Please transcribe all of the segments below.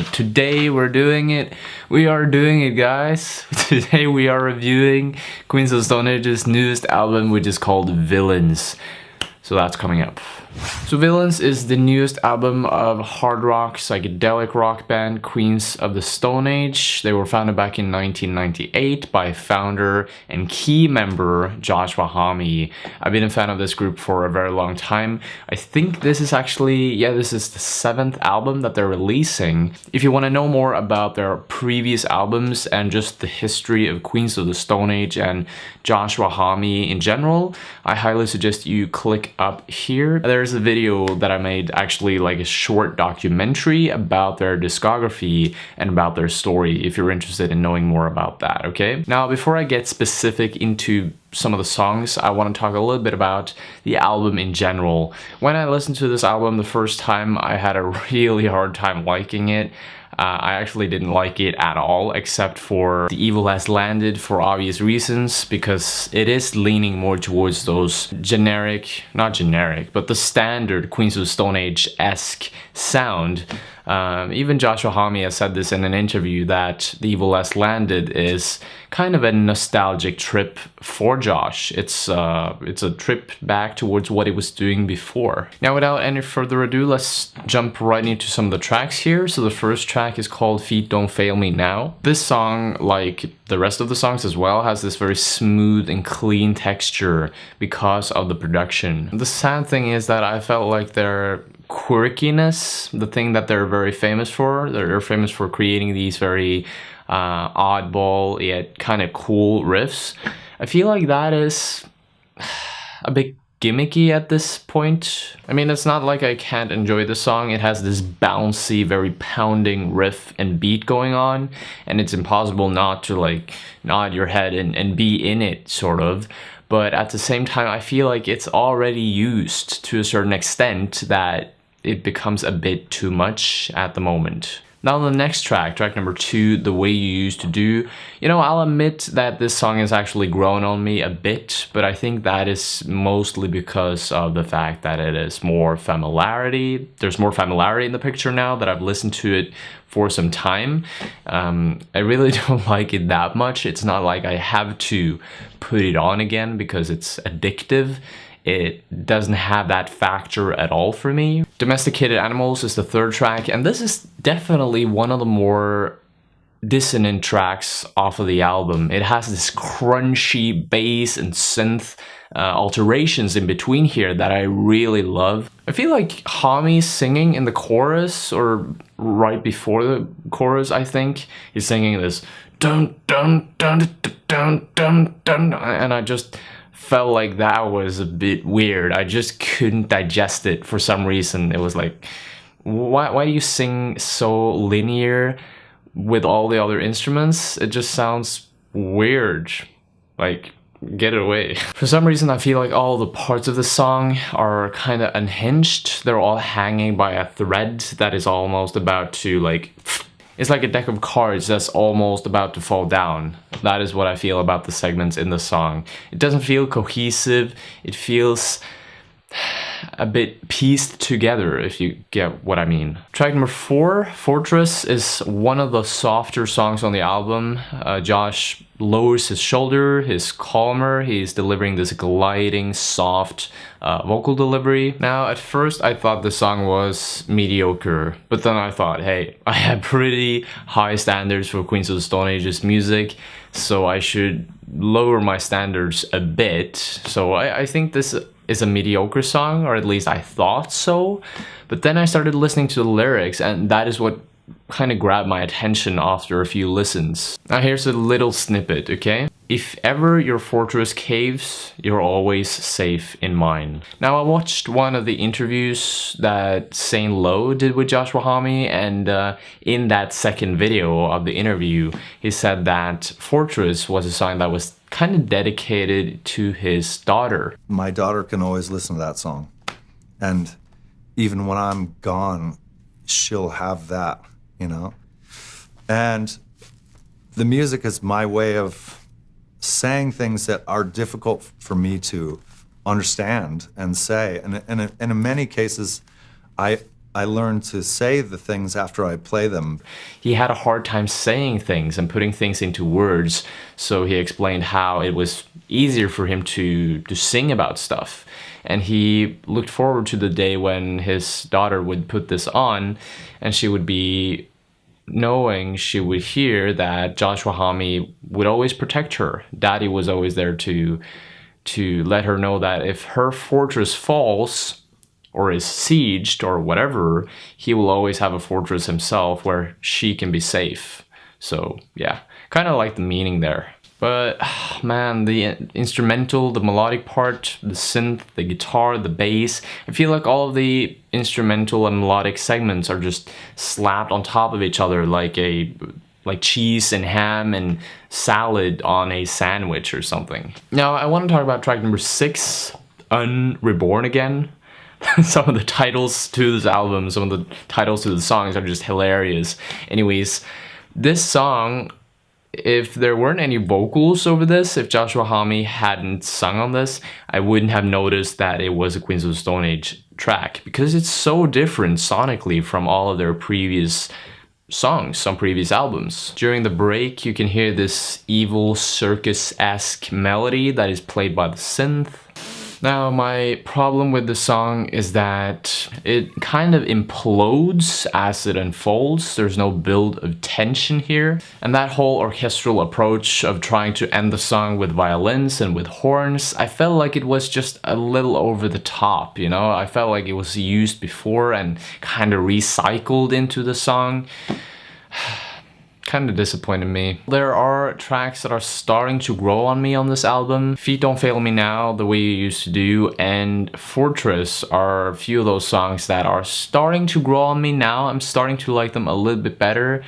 Today we're doing it. We are doing it, guys. Today we are reviewing Queens of the Stone Age's newest album, which is called Villains. So that's coming up. So Villains is the newest album of hard rock, psychedelic rock band Queens of the Stone Age. They were founded back in 1998 by founder and key member Josh Homme. I've been a fan of this group for a very long time. I think this is actually, this is the 7th album that they're releasing. If you want to know more about their previous albums and just the history of Queens of the Stone Age and Josh Homme in general, I highly suggest you click up here. There's a video that I made, actually like a short documentary about their discography and about their story, if you're interested in knowing more about that, okay? Now, before I get specific into some of the songs, I want to talk a little bit about the album in general. When I listened to this album the first time, I had a really hard time liking it. I actually didn't like it at all, except for The Evil Has Landed, for obvious reasons, because it is leaning more towards those generic, not generic, but the standard Queens of the Stone Age-esque sound. Even Josh Homme has said this in an interview, that The Evil Has Landed is kind of a nostalgic trip for Josh. It's a trip back towards what he was doing before. Now, without any further ado, let's jump right into some of the tracks here. So the first track is called Feet Don't Fail Me Now. This song, like the rest of the songs as well, has this very smooth and clean texture because of the production. The sad thing is that I felt like their quirkiness, the thing that they're very famous for, they're famous for creating these very oddball yet kind of cool riffs. I feel like that is a bit gimmicky at this point. I mean, it's not like I can't enjoy the song. It has this bouncy, very pounding riff and beat going on, and it's impossible not to like nod your head and be in it, sort of. But at the same time, I feel like it's already used to a certain extent that it becomes a bit too much at the moment. Now the next track, track number 2, The Way You Used to Do. You know, I'll admit that this song has actually grown on me a bit, but I think that is mostly because of the fact that it is more familiarity. There's more familiarity in the picture now that I've listened to it for some time. I really don't like it that much. It's not like I have to put it on again because it's addictive. It doesn't have that factor at all for me. Domesticated Animals is the third track, and this is definitely one of the more dissonant tracks off of the album. It has this crunchy bass and synth alterations in between here that I really love. I feel like Homme's singing in the chorus, or right before the chorus, I think. He's singing this dun dun dun dun dun dun dun, and I just felt like that was a bit weird. I just couldn't digest it for some reason. It was like, why do you sing so linear with all the other instruments? It just sounds weird. Like, get it away. For some reason, I feel like all the parts of the song are kind of unhinged. They're all hanging by a thread that is almost about to like... It's like a deck of cards that's almost about to fall down. That is what I feel about the segments in the song. It doesn't feel cohesive. It feels a bit pieced together, if you get what I mean. Track number 4, Fortress, is one of the softer songs on the album. Josh lowers his shoulder, he's calmer, he's delivering this gliding, soft vocal delivery. Now, at first I thought the song was mediocre, but then I thought, hey, I have pretty high standards for Queens of the Stone Age's music, so I should lower my standards a bit. So I think this is a mediocre song, or at least I thought so. But then I started listening to the lyrics, and that is what kind of grabbed my attention after a few listens. Now here's a little snippet, okay? If ever your fortress caves, you're always safe in mine. Now, I watched one of the interviews that Zane did with Josh Homme, and in that second video of the interview, he said that Fortress was a song that was kind of dedicated to his daughter. My daughter can always listen to that song, and even when I'm gone, she'll have that, you know? And the music is my way of saying things that are difficult for me to understand and say. And in many cases, I I learn to say the things after I play them. He had a hard time saying things and putting things into words, so he explained how it was easier for him to sing about stuff. And he looked forward to the day when his daughter would put this on and she would be knowing, she would hear that Joshua Homme would always protect her. Daddy was always there to let her know that if her fortress falls or is sieged or whatever, he will always have a fortress himself where she can be safe. So yeah, kind of like the meaning there. But man, the instrumental, the melodic part, the synth, the guitar, the bass, I feel like all of the instrumental and melodic segments are just slapped on top of each other like cheese and ham and salad on a sandwich or something. Now I want to talk about track number 6, Unreborn Again. Some of the titles to this album, some of the titles to the songs are just hilarious. Anyways, this song, if there weren't any vocals over this, if Joshua Homme hadn't sung on this, I wouldn't have noticed that it was a Queens of the Stone Age track, because it's so different sonically from all of their previous songs, some previous albums. During the break, you can hear this evil circus-esque melody that is played by the synth. Now, my problem with the song is that it kind of implodes as it unfolds. There's no build of tension here. And that whole orchestral approach of trying to end the song with violins and with horns, I felt like it was just a little over the top, you know? I felt like it was used before and kind of recycled into the song. Kind of disappointed me. There are tracks that are starting to grow on me on this album. Feet Don't Fail Me Now, The Way You Used to Do, and Fortress are a few of those songs that are starting to grow on me now. I'm starting to like them a little bit better.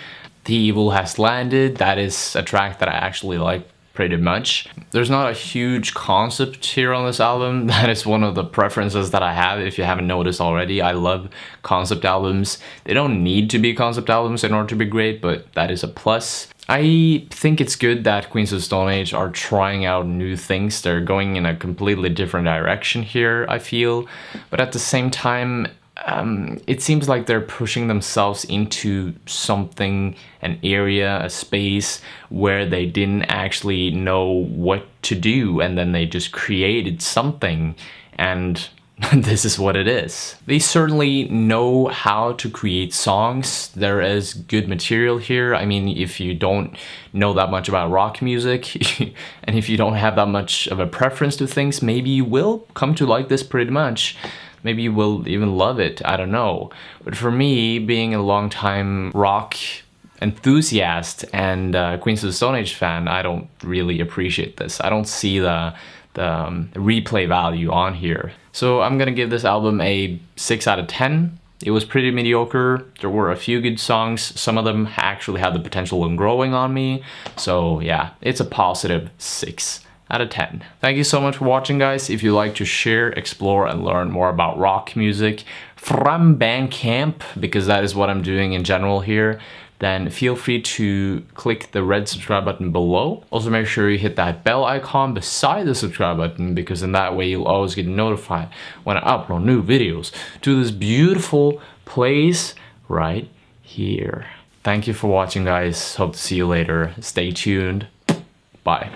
The Evil Has Landed, that is a track that I actually like pretty much. There's not a huge concept here on this album. That is one of the preferences that I have, if you haven't noticed already. I love concept albums. They don't need to be concept albums in order to be great, but that is a plus. I think it's good that Queens of the Stone Age are trying out new things. They're going in a completely different direction here, I feel. But at the same time, it seems like they're pushing themselves into something, an area, a space where they didn't actually know what to do, and then they just created something, and this is what it is. They certainly know how to create songs. There is good material here. I mean, if you don't know that much about rock music, and if you don't have that much of a preference to things, maybe you will come to like this pretty much. Maybe you will even love it, I don't know. But for me, being a long-time rock enthusiast and Queens of the Stone Age fan, I don't really appreciate this. I don't see the replay value on here. So I'm gonna give this album a 6 out of 10. It was pretty mediocre. There were a few good songs. Some of them actually had the potential of growing on me. So yeah, it's a positive 6 out of 10. Thank you so much for watching, guys. If you like to share, explore, and learn more about rock music from Bandcamp, because that is what I'm doing in general here, then feel free to click the red subscribe button below. Also make sure you hit that bell icon beside the subscribe button, because in that way you'll always get notified when I upload new videos to this beautiful place right here. Thank you for watching, guys. Hope to see you later. Stay tuned. Bye.